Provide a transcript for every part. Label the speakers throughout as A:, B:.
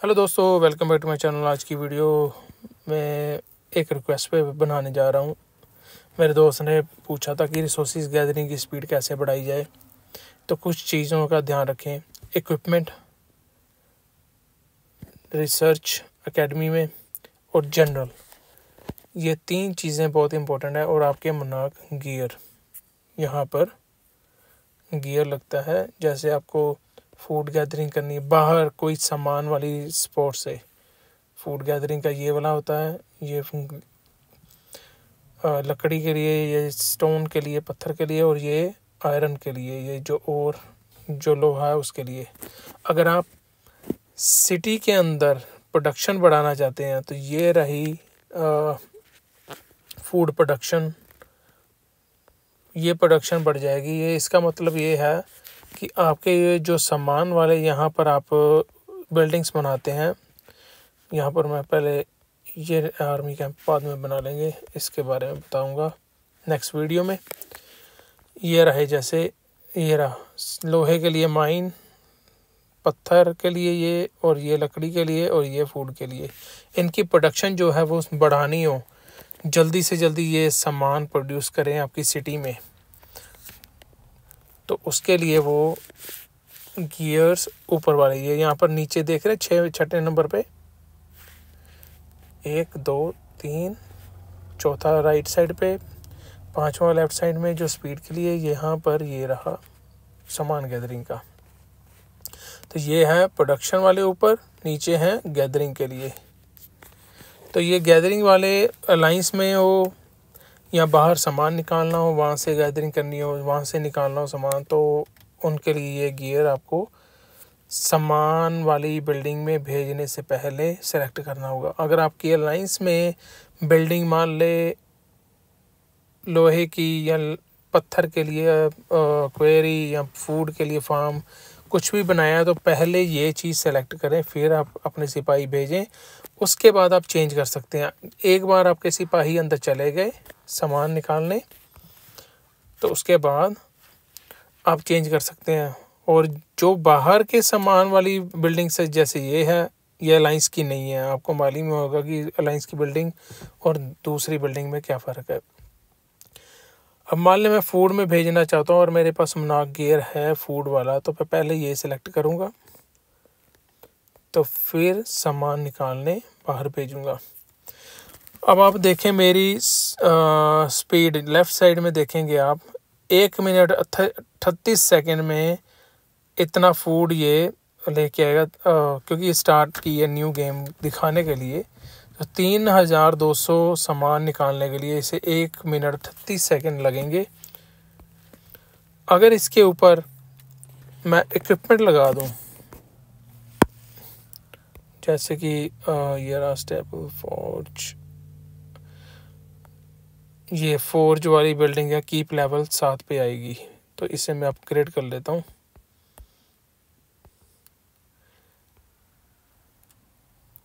A: Hello दोस्तों, welcome back to my channel. आज की वीडियो में एक रिक्वेस्ट पे बनाने जा रहा हूँ। मेरे दोस्त ने पूछा था कि रिसोर्सेज गैदरिंग की स्पीड कैसे बढ़ाई जाए। तो कुछ चीज़ों का ध्यान रखें। इक्विपमेंट, रिसर्च एकेडमी में और जनरल, ये 3 चीज़ें बहुत इंपॉर्टेंट है। और आपके मनाक गियर, यहाँ पर गियर लगता है। जैसे आपको फूड गैदरिंग करनी है बाहर कोई सामान वाली स्पॉट से, फूड गैदरिंग का ये वाला होता है। ये लकड़ी के लिए, ये स्टोन के लिए, पत्थर के लिए, और ये आयरन के लिए, ये जो लोहा है उसके लिए। अगर आप सिटी के अंदर प्रोडक्शन बढ़ाना चाहते हैं तो ये रही फूड प्रोडक्शन, ये प्रोडक्शन बढ़ जाएगी। ये इसका मतलब ये है कि आपके ये जो सामान वाले यहाँ पर आप बिल्डिंग्स बनाते हैं, यहाँ पर मैं पहले ये आर्मी कैंप बाद में बना लेंगे, इसके बारे में बताऊंगा नेक्स्ट वीडियो में। ये रहे, जैसे ये रहा लोहे के लिए माइन, पत्थर के लिए ये, और ये लकड़ी के लिए, और ये फूड के लिए। इनकी प्रोडक्शन जो है वो बढ़ानी हो, जल्दी से जल्दी ये सामान प्रोड्यूस करें आपकी सिटी में, तो उसके लिए वो गियर्स ऊपर वाले ये यहाँ पर नीचे देख रहे हैं, छठे नंबर पे 1 2 3, चौथा राइट साइड पे, 5वां लेफ्ट साइड में जो स्पीड के लिए, यहाँ पर ये रहा सामान गैदरिंग का। तो ये है प्रोडक्शन वाले ऊपर, नीचे हैं गैदरिंग के लिए। तो ये गैदरिंग वाले अलाइंस में हो या बाहर सामान निकालना हो, वहाँ से गैदरिंग करनी हो, वहाँ से निकालना हो सामान, तो उनके लिए ये गियर आपको सामान वाली बिल्डिंग में भेजने से पहले सेलेक्ट करना होगा। अगर आपकी अलाइंस में बिल्डिंग मान ले लोहे की या पत्थर के लिए, क्वेरी या फूड के लिए फार्म कुछ भी बनाया है, तो पहले ये चीज़ सेलेक्ट करें, फिर आप अपने सिपाही भेजें। उसके बाद आप चेंज कर सकते हैं। एक बार आपके सिपाही अंदर चले गए सामान निकालने, तो उसके बाद आप चेंज कर सकते हैं। और जो बाहर के सामान वाली बिल्डिंग से, जैसे ये है, ये अलाइंस की नहीं है। आपको मालूम होगा कि अलाइंस की बिल्डिंग और दूसरी बिल्डिंग में क्या फ़र्क है। अब मान लें मैं फूड में भेजना चाहता हूँ और मेरे पास मनाक गियर है फूड वाला, तो मैं पहले ये सिलेक्ट करूँगा, तो फिर सामान निकालने बाहर भेजूँगा। अब आप देखें मेरी स्पीड, लेफ़्ट साइड में देखेंगे आप 1 मिनट 38 सेकेंड में इतना फूड ये लेके आएगा। क्योंकि स्टार्ट की है न्यू गेम दिखाने के लिए, तो 3200 सामान निकालने के लिए इसे 1 मिनट 38 सेकेंड लगेंगे। अगर इसके ऊपर मैं इक्विपमेंट लगा दूं, जैसे कि ये रहा स्टेपल फोर्ज, ये फोर्ज वाली बिल्डिंग है, कीप लेवल 7 पे आएगी, तो इसे मैं अपग्रेड कर लेता हूँ।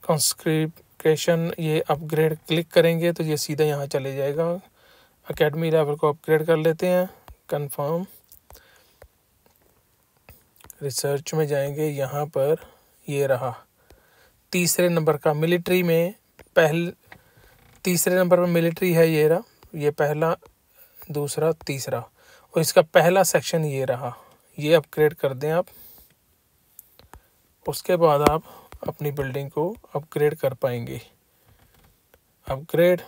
A: कॉन्स्क्रिप्शन, ये अपग्रेड क्लिक करेंगे तो ये सीधा यहाँ चले जाएगा। एकेडमी लेवल को अपग्रेड कर लेते हैं, कंफर्म। रिसर्च में जाएंगे, यहाँ पर ये रहा तीसरे नंबर का मिलिट्री में, तीसरे नंबर पर मिलिट्री है, ये रहा, ये पहला, दूसरा, तीसरा, और इसका पहला सेक्शन ये रहा। ये अपग्रेड कर दें आप, उसके बाद आप अपनी बिल्डिंग को अपग्रेड कर पाएंगे। Upgrade,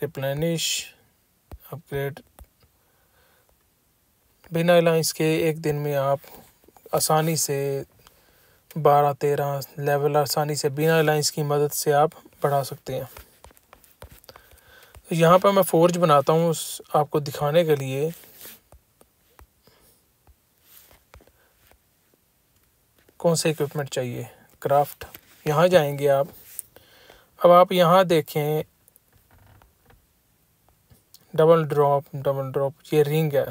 A: replenish, upgrade. बिना अलाइंस के एक दिन में आप आसानी से 12-13 लेवल आसानी से बिना अलाइंस की मदद से आप बढ़ा सकते हैं। तो यहाँ पर मैं फोर्ज बनाता हूँ आपको दिखाने के लिए। कौन से इक्विपमेंट चाहिए, क्राफ्ट, यहाँ जाएंगे आप। अब आप यहाँ देखें डबल ड्रॉप, ये रिंग है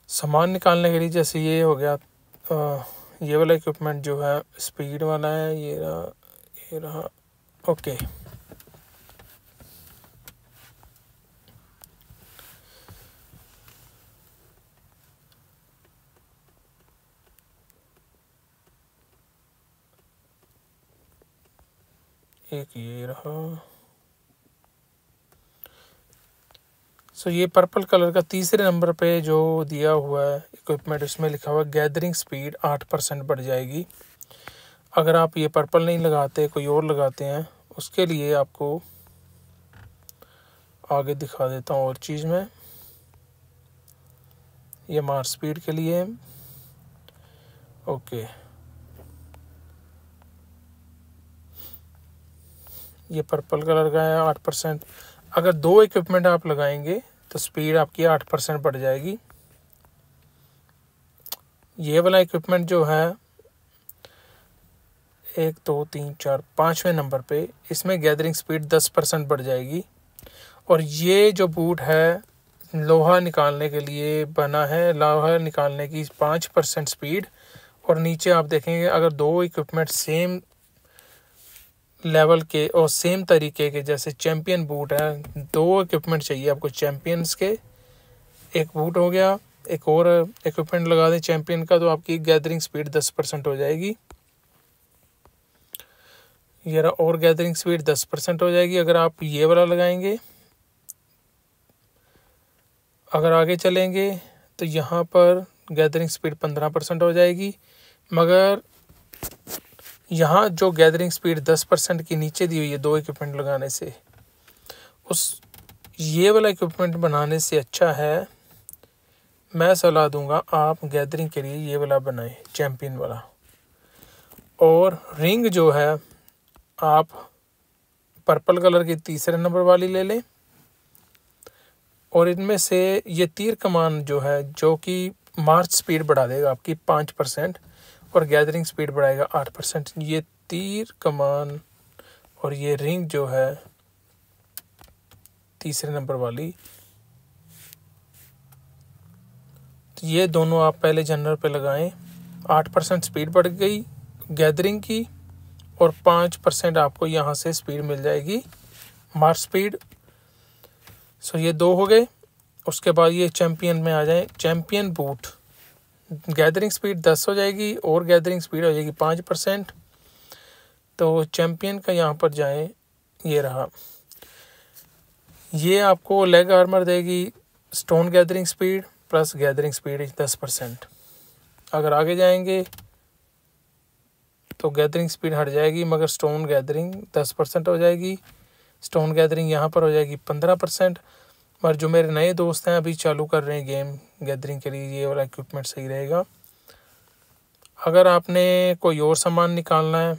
A: सामान निकालने के लिए। जैसे ये हो गया, ये वाला इक्विपमेंट जो है स्पीड वाला है, ये रहा ओके। एक ये रहा। सो ये पर्पल कलर का तीसरे नंबर पे जो दिया हुआ है इक्विपमेंट, उसमें लिखा हुआ है गैदरिंग स्पीड 8% बढ़ जाएगी। अगर आप ये पर्पल नहीं लगाते, कोई और लगाते हैं, उसके लिए आपको आगे दिखा देता हूँ और चीज़ में। ये मार्च स्पीड के लिए ओके, ये पर्पल कलर का है 8%। अगर 2 इक्विपमेंट आप लगाएंगे तो स्पीड आपकी 8% बढ़ जाएगी। ये वाला इक्विपमेंट जो है 1 2 3 4 5वें नंबर पे, इसमें गैदरिंग स्पीड 10% बढ़ जाएगी। और ये जो बूट है लोहा निकालने के लिए बना है, लोहा निकालने की 5% स्पीड। और नीचे आप देखेंगे अगर 2 इक्विपमेंट सेम लेवल के और सेम तरीके के, जैसे चैम्पियन बूट है, 2 इक्विपमेंट चाहिए आपको चैम्पियंस के, एक बूट हो गया, एक और इक्विपमेंट लगा दें चैम्पियन का, तो आपकी गैदरिंग स्पीड 10% हो जाएगी। ये रहा, और गैदरिंग स्पीड 10% हो जाएगी अगर आप ये वाला लगाएंगे। अगर आगे चलेंगे तो यहाँ पर गैदरिंग स्पीड 15% हो जाएगी। मगर यहाँ जो गैदरिंग स्पीड 10% की नीचे दी हुई है 2 इक्विपमेंट लगाने से, उस ये वाला इक्विपमेंट बनाने से अच्छा है, मैं सलाह दूंगा आप गैदरिंग के लिए ये वाला बनाएं, चैम्पियन वाला। और रिंग जो है आप पर्पल कलर की तीसरे नंबर वाली ले लें। और इनमें से ये तीर कमान जो है, जो कि मार्च स्पीड बढ़ा देगा आपकी 5% और गैदरिंग स्पीड बढ़ाएगा 8%। ये तीर कमान और ये रिंग जो है तीसरे नंबर वाली, तो ये दोनों आप पहले जनरल पे लगाएं। 8% स्पीड बढ़ गई गैदरिंग की और 5% आपको यहाँ से स्पीड मिल जाएगी, मार्च स्पीड। सो ये 2 हो गए। उसके बाद ये चैम्पियन में आ जाए। चैम्पियन बूट गैदरिंग स्पीड 10 हो जाएगी और गैदरिंग स्पीड हो जाएगी 5%। तो चैम्पियन का यहाँ पर जाएं, ये रहा। ये आपको लेग आर्मर देगी, stone gathering speed plus gathering speed 10%। अगर आगे जाएंगे तो गैदरिंग स्पीड हट जाएगी मगर स्टोन गैदरिंग 10% हो जाएगी। स्टोन गैदरिंग यहाँ पर हो जाएगी 15%। पर जो मेरे नए दोस्त हैं अभी चालू कर रहे हैं गेम गैदरिंग के लिए, ये वाला इक्विपमेंट सही रहेगा। अगर आपने कोई और सामान निकालना है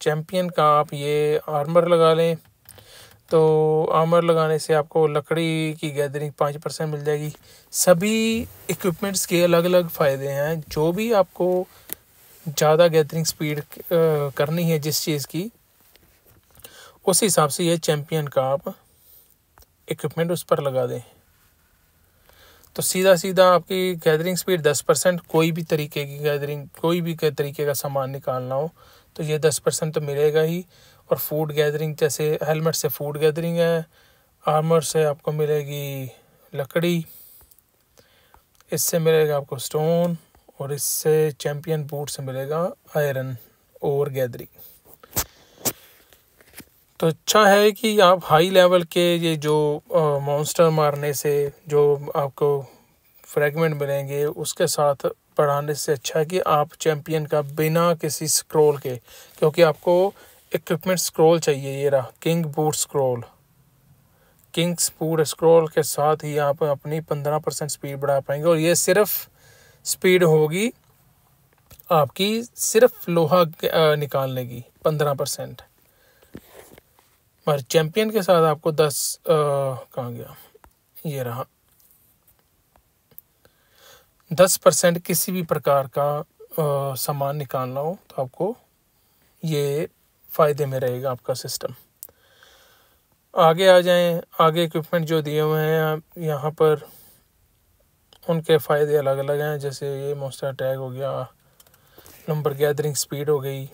A: चैम्पियन का, आप ये आर्मर लगा लें। तो आर्मर लगाने से आपको लकड़ी की गैदरिंग 5% मिल जाएगी। सभी इक्विपमेंट्स के अलग अलग फ़ायदे हैं। जो भी आपको ज़्यादा गैदरिंग स्पीड करनी है जिस चीज़ की, उस हिसाब से ये चैम्पियन का आप इक्विपमेंट उस पर लगा दें। तो सीधा सीधा आपकी गैदरिंग स्पीड 10%, कोई भी तरीके की गैदरिंग, कोई भी तरीके का सामान निकालना हो तो ये 10% तो मिलेगा ही। और फूड गैदरिंग, जैसे हेलमेट से फूड गैदरिंग है, आर्मर से आपको मिलेगी लकड़ी, इससे मिलेगा आपको स्टोन, और इससे चैम्पियन बूट से मिलेगा आयरन और गैदरिंग। तो अच्छा है कि आप हाई लेवल के ये जो मॉन्स्टर मारने से जो आपको फ्रैगमेंट मिलेंगे उसके साथ बढ़ाने से अच्छा है कि आप चैम्पियन का बिना किसी स्क्रॉल के, क्योंकि आपको इक्विपमेंट स्क्रॉल चाहिए। ये रहा king boot scroll, Kings boot scroll के साथ ही आप अपनी 15% स्पीड बढ़ा पाएंगे। और ये सिर्फ स्पीड होगी आपकी सिर्फ लोहा निकालने की 15%। पर चैम्पियन के साथ आपको 10 कहाँ गया, ये रहा 10% किसी भी प्रकार का सामान निकालना हो तो आपको ये फ़ायदे में रहेगा आपका सिस्टम। आगे आ जाएं। आगे इक्विपमेंट जो दिए हुए हैं यहाँ पर, उनके फ़ायदे अलग अलग हैं। जैसे ये मोस्टर अटैक हो गया, नंबर गैदरिंग स्पीड हो गई।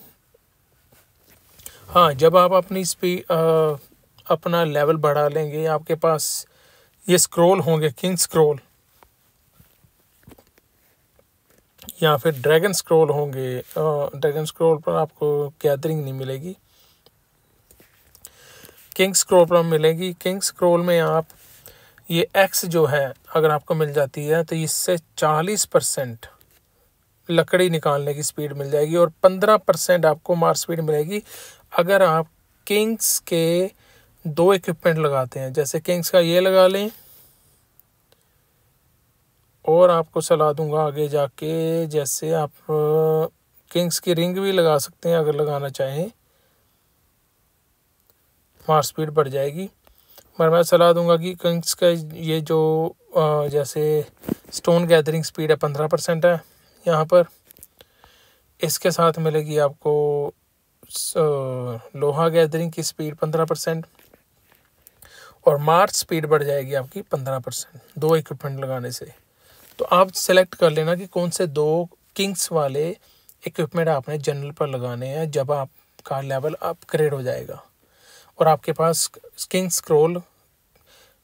A: हाँ, जब आप अपनी स्पीड अपना लेवल बढ़ा लेंगे, आपके पास ये स्क्रॉल होंगे, किंग स्क्रॉल या फिर ड्रैगन स्क्रॉल होंगे। ड्रैगन स्क्रॉल पर आपको गैदरिंग नहीं मिलेगी। किंग्स स्क्रॉल पर मिलेगी। किंग्स स्क्रॉल में आप ये एक्स जो है अगर आपको मिल जाती है तो इससे 40% लकड़ी निकालने की स्पीड मिल जाएगी और 15% आपको मार स्पीड मिलेगी अगर आप किंग्स के 2 इक्विपमेंट लगाते हैं। जैसे किंग्स का ये लगा लें और आपको सलाह दूंगा आगे जाके, जैसे आप किंग्स की रिंग भी लगा सकते हैं अगर लगाना चाहें, मार स्पीड बढ़ जाएगी। मगर मैं सलाह दूंगा कि किंग्स का ये जो जैसे स्टोन गैदरिंग स्पीड है 15% है यहाँ पर, इसके साथ मिलेगी आपको लोहा गैदरिंग की स्पीड 15% और मार्च स्पीड बढ़ जाएगी आपकी 15% 2 इक्विपमेंट लगाने से। तो आप सेलेक्ट कर लेना कि कौन से 2 किंग्स वाले इक्विपमेंट आपने जनरल पर लगाने हैं जब आपका लेवल अपग्रेड हो जाएगा और आपके पास किंग स्क्रॉल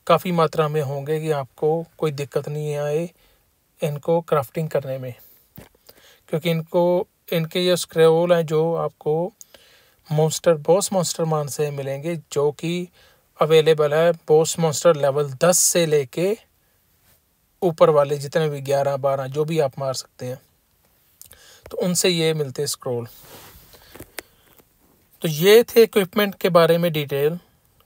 A: काफ़ी मात्रा में होंगे कि आपको कोई दिक्कत नहीं आए इनको क्राफ्टिंग करने में, क्योंकि इनके ये स्क्रॉल हैं जो आपको बॉस मॉन्स्टर मान से मिलेंगे, जो कि अवेलेबल है बॉस मॉन्स्टर लेवल 10 से लेके ऊपर वाले जितने भी 11-12 जो भी आप मार सकते हैं, तो उनसे ये मिलते हैं स्क्रॉल। तो ये थे इक्विपमेंट के बारे में डिटेल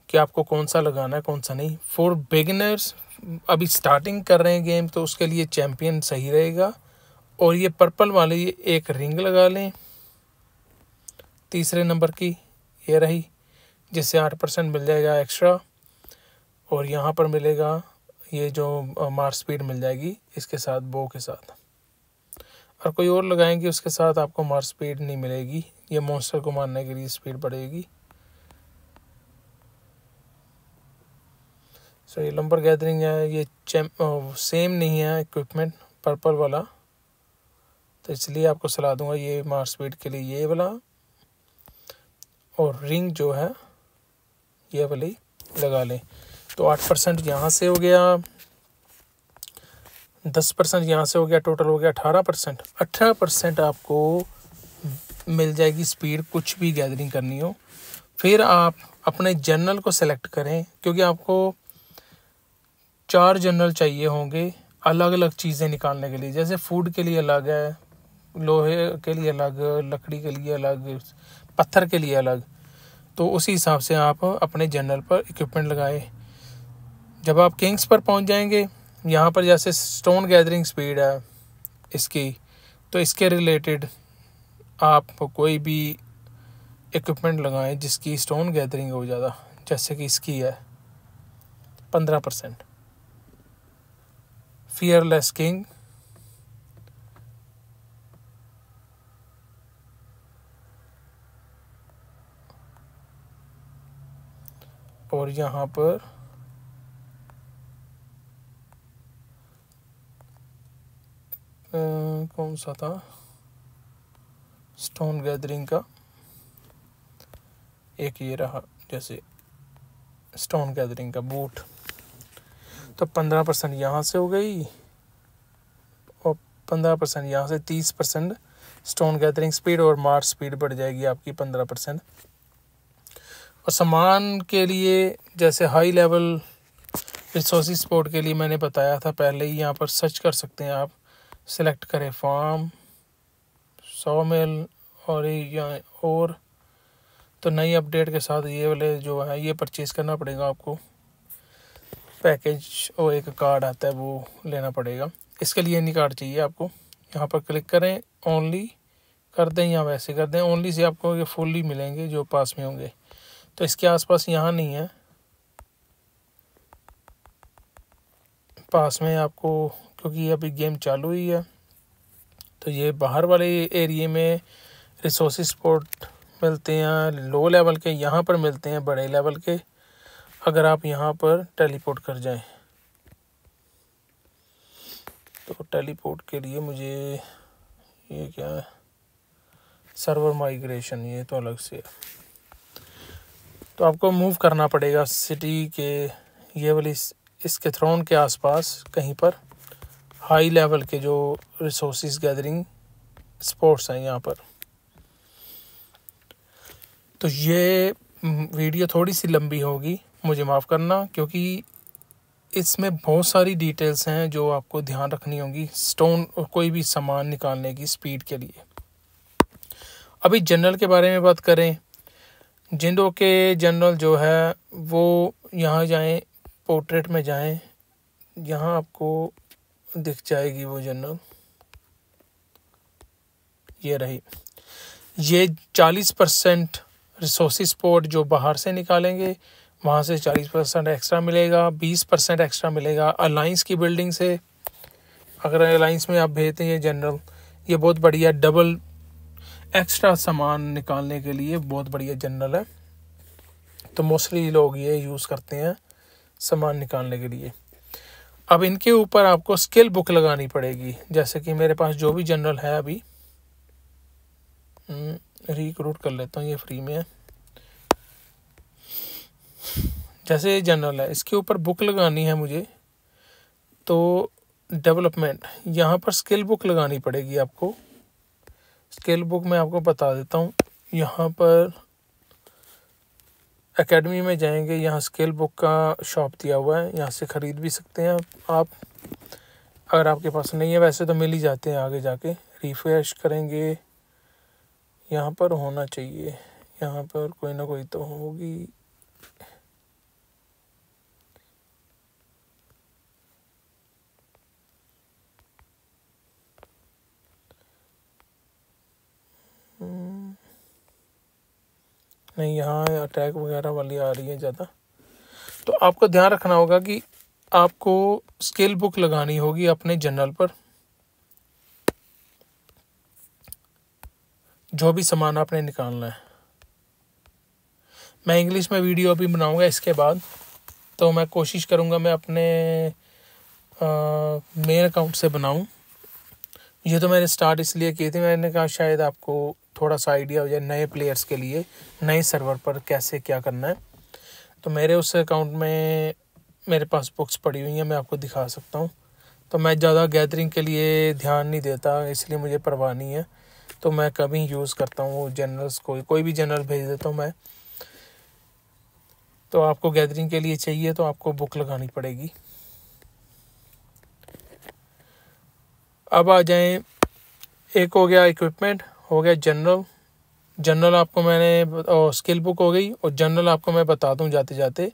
A: कि आपको कौन सा लगाना है कौन सा नहीं। फॉर बिगिनर्स अभी स्टार्टिंग कर रहे हैं गेम तो उसके लिए चैम्पियन सही रहेगा। और ये पर्पल वाली एक रिंग लगा लें 3 नंबर की, ये रही, जिससे 8% मिल जाएगा एक्स्ट्रा और यहाँ पर मिलेगा ये जो मार स्पीड मिल जाएगी इसके साथ, बो के साथ। और कोई और लगाएंगे उसके साथ आपको मार स्पीड नहीं मिलेगी, ये मॉन्स्टर को मारने के लिए स्पीड बढ़ेगी। सो ये लंबर गैदरिंग है, ये सेम नहीं है इक्विपमेंट पर्पल वाला, तो इसलिए आपको सलाह दूंगा ये मार स्पीड के लिए ये वाला और रिंग जो है ये वाली लगा लें। तो 8% यहाँ से हो गया, 10% यहाँ से हो गया, टोटल हो गया 18%। 18% आपको मिल जाएगी स्पीड कुछ भी गैदरिंग करनी हो। फिर आप अपने जनरल को सेलेक्ट करें, क्योंकि आपको 4 जनरल चाहिए होंगे अलग अलग चीज़ें निकालने के लिए। जैसे फूड के लिए अलग है, लोहे के लिए अलग, लकड़ी के लिए अलग, पत्थर के लिए अलग। तो उसी हिसाब से आप अपने जनरल पर इक्विपमेंट लगाएं। जब आप किंग्स पर पहुंच जाएंगे, यहाँ पर जैसे स्टोन गैदरिंग स्पीड है इसकी, तो इसके रिलेटेड आप कोई भी इक्विपमेंट लगाएं जिसकी स्टोन गैदरिंग हो ज़्यादा, जैसे कि इसकी है 15%। फियरलेस किंग, और यहाँ पर कौन सा था स्टोन गैदरिंग का, एक ये रहा जैसे स्टोन गैदरिंग का बूट। तो 15% यहाँ से हो गई और 15% यहाँ से, 30% स्टोन गैदरिंग स्पीड और मार्च स्पीड बढ़ जाएगी आपकी 15%। और सामान के लिए जैसे हाई लेवल रिसोर्स सपोर्ट के लिए मैंने बताया था पहले ही, यहाँ पर सर्च कर सकते हैं आप, सेलेक्ट करें फार्म, सॉमिल और तो नई अपडेट के साथ ये वाले जो है ये परचेज़ करना पड़ेगा आपको, पैकेज और एक कार्ड आता है वो लेना पड़ेगा। इसके लिए नहीं कार्ड चाहिए आपको, यहाँ पर क्लिक करें, ओनली कर दें या वैसे कर दें, ओनली से आपको ये फुल्ली मिलेंगे जो पास में होंगे। तो इसके आसपास यहाँ नहीं है, पास में आपको, क्योंकि अभी गेम चालू ही है। तो ये बाहर वाले एरिया में रिसोर्स सपोर्ट मिलते हैं लो लेवल के, यहाँ पर मिलते हैं बड़े लेवल के अगर आप यहाँ पर टेलीपोर्ट कर जाएं। तो टेलीपोर्ट के लिए मुझे ये क्या है, सर्वर माइग्रेशन, ये तो अलग से है। तो आपको मूव करना पड़ेगा सिटी के ये वाली इसके थ्रोन के आसपास कहीं पर, हाई लेवल के जो रिसोर्सेज गैदरिंग स्पॉट्स हैं यहाँ पर। तो ये वीडियो थोड़ी सी लंबी होगी, मुझे माफ़ करना, क्योंकि इसमें बहुत सारी डिटेल्स हैं जो आपको ध्यान रखनी होगी स्टोन और कोई भी सामान निकालने की स्पीड के लिए। अभी जनरल के बारे में बात करें, जिंदो के जनरल जो है वो यहाँ जाएं, पोर्ट्रेट में जाएं, यहाँ आपको दिख जाएगी वो जनरल, ये रही। ये 40% रिसोर्स पोर्ट जो बाहर से निकालेंगे वहाँ से 40% एक्स्ट्रा मिलेगा, 20% एक्स्ट्रा मिलेगा अलायंस की बिल्डिंग से। अगर अलायंस में आप भेजते हैं ये जनरल, ये बहुत बढ़िया डबल एक्स्ट्रा सामान निकालने के लिए बहुत बढ़िया जनरल है, तो मोस्टली लोग ये यूज़ करते हैं सामान निकालने के लिए। अब इनके ऊपर आपको स्किल बुक लगानी पड़ेगी, जैसे कि मेरे पास जो भी जनरल है अभी रिक्रूट कर लेता हूँ, ये फ्री में है। जैसे ये जनरल है, इसके ऊपर बुक लगानी है मुझे, तो डेवलपमेंट यहाँ पर स्किल बुक लगानी पड़ेगी आपको। स्किल बुक मैं आपको बता देता हूँ, यहाँ पर एकेडमी में जाएंगे, यहाँ स्किल बुक का शॉप दिया हुआ है, यहाँ से ख़रीद भी सकते हैं आप, अगर आपके पास नहीं है। वैसे तो मिल ही जाते हैं, आगे जाके रिफ्रेश करेंगे, यहाँ पर होना चाहिए, यहाँ पर कोई ना कोई तो होगी। नहीं, यहाँ अटैक वगैरह वाली आ रही है ज़्यादा, तो आपको ध्यान रखना होगा कि आपको स्किल बुक लगानी होगी अपने जनरल पर। जो भी सामान आपने निकालना है, मैं इंग्लिश में वीडियो भी बनाऊंगा इसके बाद, तो मैं कोशिश करूंगा मैं अपने मेन अकाउंट से बनाऊं। ये तो मैंने स्टार्ट इसलिए की थी, मैंने कहा शायद आपको थोड़ा सा आइडिया हो जाए नए प्लेयर्स के लिए, नए सर्वर पर कैसे क्या करना है। तो मेरे उस अकाउंट में मेरे पास बुक्स पड़ी हुई हैं, मैं आपको दिखा सकता हूँ। तो मैं ज़्यादा गैदरिंग के लिए ध्यान नहीं देता, इसलिए मुझे परवाह नहीं है, तो मैं कभी यूज़ करता हूँ जनरल्स, कोई भी जनरल भेज देता हूँ मैं। तो आपको गैदरिंग के लिए चाहिए तो आपको बुक लगानी पड़ेगी। अब आ जाएं, एक हो गया इक्विपमेंट, हो गया जनरल आपको मैंने स्किल बुक हो गई, और जनरल आपको मैं बता दूं जाते जाते,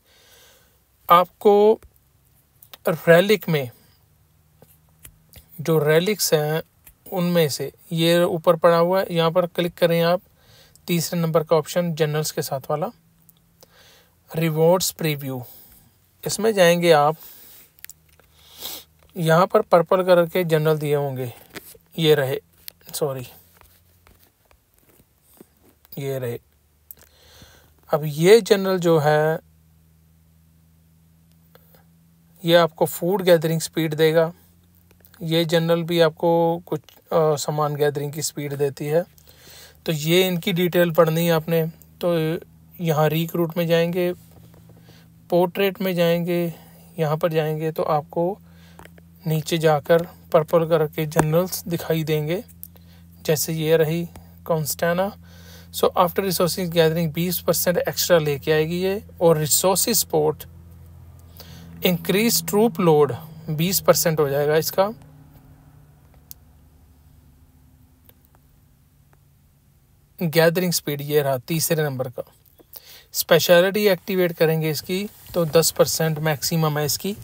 A: आपको रैलिक में जो रैलिक्स हैं उनमें से ये ऊपर पड़ा हुआ है, यहाँ पर क्लिक करें आप, तीसरे नंबर का ऑप्शन जनरल्स के साथ वाला रिवॉर्ड्स प्रीव्यू, इसमें जाएंगे आप। यहाँ पर पर्पल कलर के जनरल दिए होंगे, ये रहे, सॉरी ये रहे। अब ये जनरल जो है ये आपको फूड गैदरिंग स्पीड देगा, ये जनरल भी आपको कुछ सामान गैदरिंग की स्पीड देती है। तो ये इनकी डिटेल पढ़नी है आपने, तो यहाँ रिक्रूट में जाएंगे, पोर्ट्रेट में जाएंगे, यहाँ पर जाएंगे तो आपको नीचे जाकर पर्पल कलर के जनरल्स दिखाई देंगे, जैसे ये रही कॉन्स्टाना। So after resources gathering 20% extra लेके आएगी ये, और resources support increase troop load 20% हो जाएगा इसका। गैदरिंग स्पीड ये रहा तीसरे नंबर का। स्पेशलिटी एक्टिवेट करेंगे इसकी तो 10% मैक्सिमम है इसकी।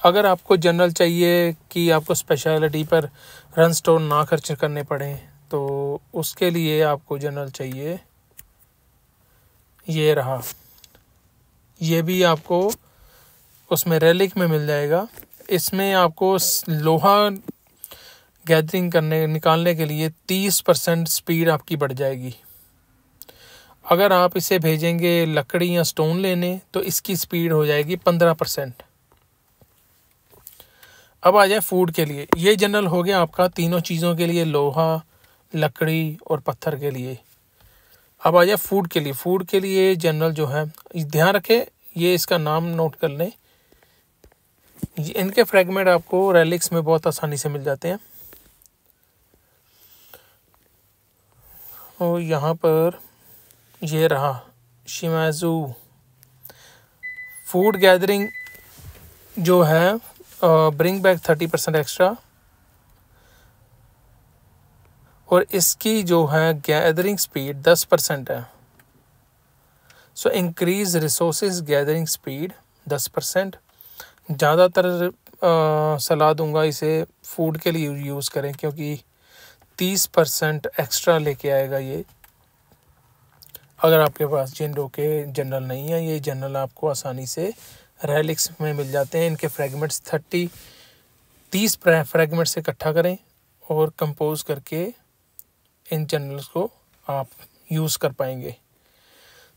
A: अगर आपको जनरल चाहिए कि आपको स्पेशलिटी पर रन स्टोर ना खर्च करने पड़े, तो उसके लिए आपको जनरल चाहिए, ये रहा, ये भी आपको उसमें रेलिक में मिल जाएगा। इसमें आपको लोहा गैदरिंग निकालने के लिए 30% स्पीड आपकी बढ़ जाएगी। अगर आप इसे भेजेंगे लकड़ी या स्टोन लेने तो इसकी स्पीड हो जाएगी 15%। अब आ जाए फूड के लिए, ये जनरल हो गया आपका तीनों चीज़ों के लिए, लोहा, लकड़ी और पत्थर के लिए। अब आ जाए फूड के लिए। फूड के लिए जनरल जो है, ध्यान रखें ये इसका नाम नोट कर लें, इनके फ्रेगमेंट आपको रेलिक्स में बहुत आसानी से मिल जाते हैं। और यहाँ पर ये रहा शिमाज़ू फूड गैदरिंग जो है, ब्रिंग बैक 30% एक्स्ट्रा, और इसकी जो है गैदरिंग स्पीड 10% है। So increase resources gathering speed 10%। ज़्यादातर सलाह दूंगा इसे फूड के लिए यूज़ करें, क्योंकि 30% एक्स्ट्रा लेके आएगा ये। अगर आपके पास जिंडो के जनरल नहीं है, ये जनरल आपको आसानी से रेलिक्स में मिल जाते हैं। इनके फ्रेगमेंट्स 30 फ्रेगमेंट्स से इकट्ठा करें और कंपोज करके इन जनरल्स को आप यूज़ कर पाएंगे।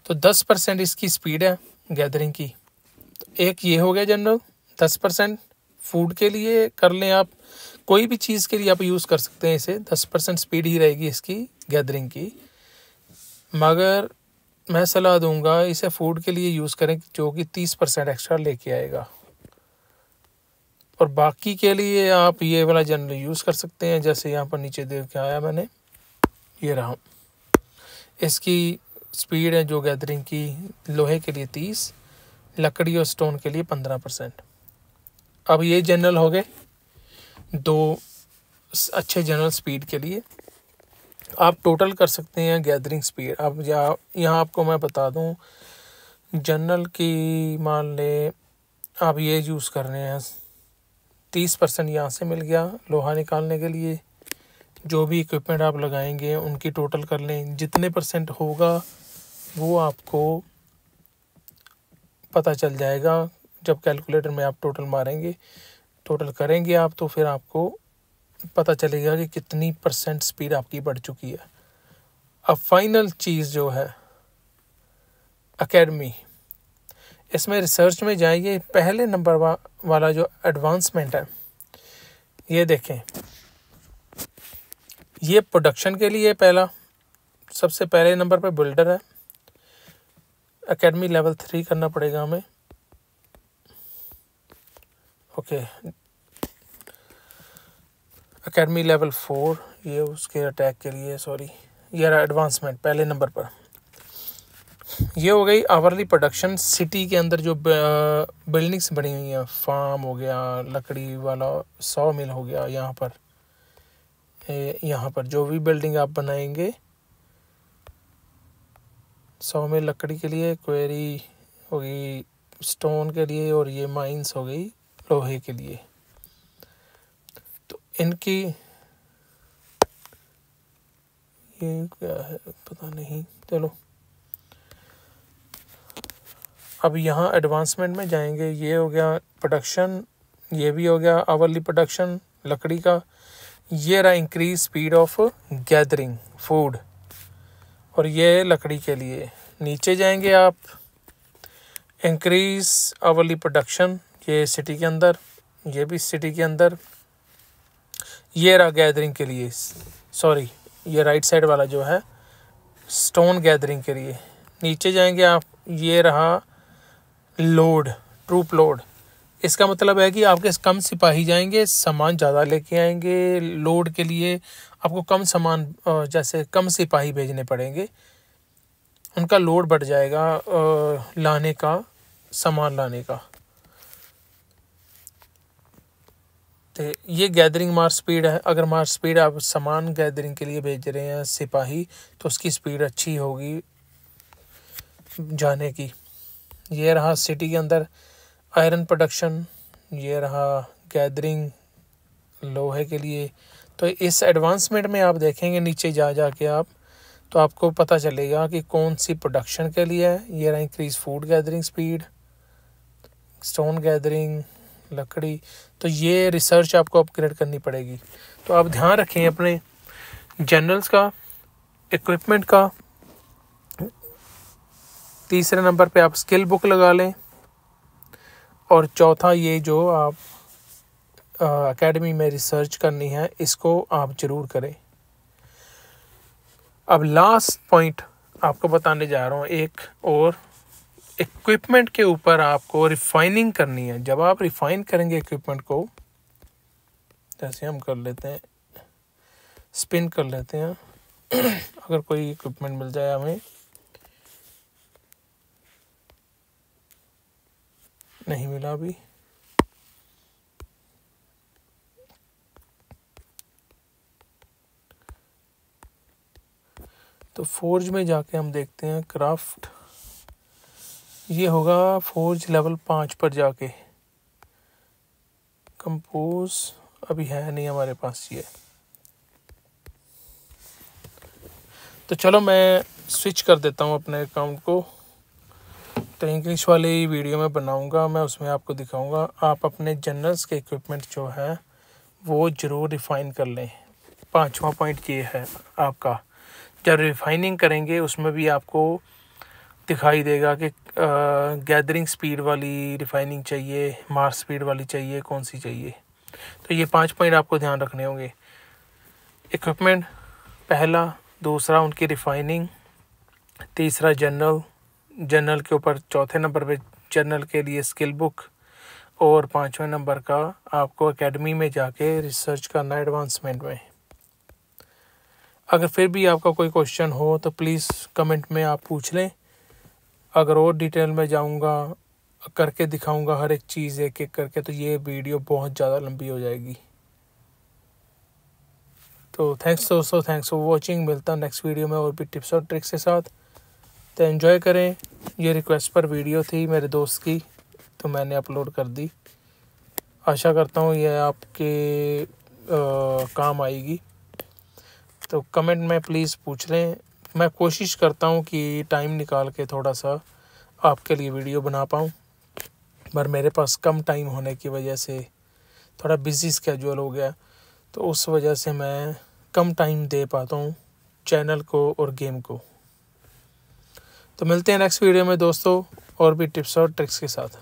A: तो 10% इसकी स्पीड है गैदरिंग की। तो एक ये हो गया जनरल, 10% फूड के लिए कर लें आप, कोई भी चीज़ के लिए आप यूज़ कर सकते हैं इसे। 10% स्पीड ही रहेगी इसकी गैदरिंग की, मगर मैं सलाह दूंगा इसे फूड के लिए यूज़ करें जो कि 30% एक्स्ट्रा लेके आएगा। और बाकी के लिए आप ये वाला जनरल यूज़ कर सकते हैं। जैसे यहाँ पर नीचे देख के आया मैंने, ये रहा, इसकी स्पीड है जो गैदरिंग की, लोहे के लिए 30, लकड़ी और स्टोन के लिए 15%। अब ये जनरल हो गए 2 अच्छे जनरल स्पीड के लिए। आप टोटल कर सकते हैं गैदरिंग स्पीड। अब यहाँ आपको मैं बता दूं, जनरल की मान ले आप ये यूज़ कर रहे हैं, 30% यहाँ से मिल गया लोहा निकालने के लिए। जो भी इक्विपमेंट आप लगाएंगे उनकी टोटल कर लें, जितने % होगा वो आपको पता चल जाएगा जब कैलकुलेटर में आप टोटल मारेंगे, टोटल करेंगे आप, तो फिर आपको पता चलेगा कि कितनी % स्पीड आपकी बढ़ चुकी है। अब फाइनल चीज़ जो है एकेडमी, इसमें रिसर्च में जाइए। पहले नंबर वाला जो एडवांसमेंट है, ये देखें, ये प्रोडक्शन के लिए पहला सबसे पहले नंबर पे बिल्डर है। एकेडमी लेवल 3 करना पड़ेगा हमें। ओके, एकेडमी लेवल 4 ये उसके अटैक के लिए, सॉरी, ये रहा एडवांसमेंट पहले नंबर पर। ये हो गई आवरली प्रोडक्शन। सिटी के अंदर जो बिल्डिंग्स बनी हुई हैं, फार्म हो गया, लकड़ी वाला 100 मिल हो गया, यहाँ पर जो भी बिल्डिंग आप बनाएंगे 100 मिल लकड़ी के लिए, क्वेरी हो गई स्टोन के लिए, और ये माइंस हो गई लोहे के लिए। तो इनकी ये क्या है पता नहीं, चलो अब यहाँ एडवांसमेंट में जाएंगे। ये हो गया प्रोडक्शन, ये भी हो गया आवरली प्रोडक्शन लकड़ी का। ये रहा increase speed of gathering food, और ये लकड़ी के लिए। नीचे जाएंगे आप, इंक्रीज आवरली प्रोडक्शन, ये सिटी के अंदर, ये भी सिटी के अंदर। ये रहा गैदरिंग के लिए, सॉरी ये राइट साइड वाला जो है स्टोन गैदरिंग के लिए। नीचे जाएंगे आप, ये रहा लोड, ट्रूप लोड। इसका मतलब है कि आपके कम सिपाही जाएंगे, सामान ज़्यादा लेके आएंगे। लोड के लिए आपको कम सामान, जैसे कम सिपाही भेजने पड़ेंगे, उनका लोड बढ़ जाएगा लाने का, सामान लाने का। तो ये गैदरिंग मार्च स्पीड है। अगर मार्च स्पीड आप सामान गैदरिंग के लिए भेज रहे हैं सिपाही, तो उसकी स्पीड अच्छी होगी जाने की। ये रहा सिटी के अंदर आयरन प्रोडक्शन, ये रहा गैदरिंग लोहे के लिए। तो इस एडवांसमेंट में आप देखेंगे नीचे जा के आप, तो आपको पता चलेगा कि कौन सी प्रोडक्शन के लिए है। ये रहा increase food gathering speed, stone gathering, लकड़ी। तो ये रिसर्च आपको अपग्रेड करनी पड़ेगी। तो आप ध्यान रखें अपने जनरल्स का, इक्विपमेंट का। तीसरे नंबर पे आप स्किल बुक लगा लें, और चौथा ये जो आप एकेडमी में रिसर्च करनी है, इसको आप ज़रूर करें। अब लास्ट पॉइंट आपको बताने जा रहा हूँ एक और, इक्विपमेंट के ऊपर आपको रिफाइनिंग करनी है। जब आप रिफाइन करेंगे इक्विपमेंट को, जैसे हम कर लेते हैं, स्पिन कर लेते हैं अगर कोई इक्विपमेंट मिल जाए हमें। नहीं मिला अभी। तो फोर्ज में जाके हम देखते हैं क्राफ्ट, ये होगा फोर्ज लेवल 5 पर जाके। कंपोज अभी है नहीं हमारे पास ये। तो चलो मैं स्विच कर देता हूँ अपने अकाउंट को। तो इंग्लिश वाली वीडियो में बनाऊँगा, मैं उसमें आपको दिखाऊँगा। आप अपने जनरल्स के इक्विपमेंट जो है वो ज़रूर रिफ़ाइन कर लें। 5वां पॉइंट ये है आपका। जब रिफ़ाइनिंग करेंगे उसमें भी आपको दिखाई देगा कि गैदरिंग स्पीड वाली रिफ़ाइनिंग चाहिए, मार्क स्पीड वाली चाहिए, कौन सी चाहिए। तो ये 5 पॉइंट आपको ध्यान रखने होंगे। इक्विपमेंट पहला, दूसरा उनकी रिफ़ाइनिंग, तीसरा जनरल के ऊपर चौथे नंबर पे जनरल के लिए स्किल बुक, और 5वें नंबर का आपको एकेडमी में जाके रिसर्च करना एडवांसमेंट में। अगर फिर भी आपका कोई क्वेश्चन हो तो प्लीज़ कमेंट में आप पूछ लें। अगर और डिटेल में जाऊंगा, करके दिखाऊंगा हर एक चीज़ एक एक करके, तो ये वीडियो बहुत ज़्यादा लंबी हो जाएगी। तो थैंक्स दोस्तों, थैंक्स फॉर वॉचिंग। मिलता हूँ नेक्स्ट वीडियो में और भी टिप्स और ट्रिक्स के साथ। तो एंजॉय करें। ये रिक्वेस्ट पर वीडियो थी मेरे दोस्त की, तो मैंने अपलोड कर दी। आशा करता हूँ ये आपके काम आएगी। तो कमेंट में प्लीज़ पूछ लें। मैं कोशिश करता हूँ कि टाइम निकाल के थोड़ा सा आपके लिए वीडियो बना पाऊँ, पर मेरे पास कम टाइम होने की वजह से थोड़ा बिज़ी स्केड्यूल हो गया, तो उस वजह से मैं कम टाइम दे पाता हूँ चैनल को और गेम को। तो मिलते हैं नेक्स्ट वीडियो में दोस्तों और भी टिप्स और ट्रिक्स के साथ।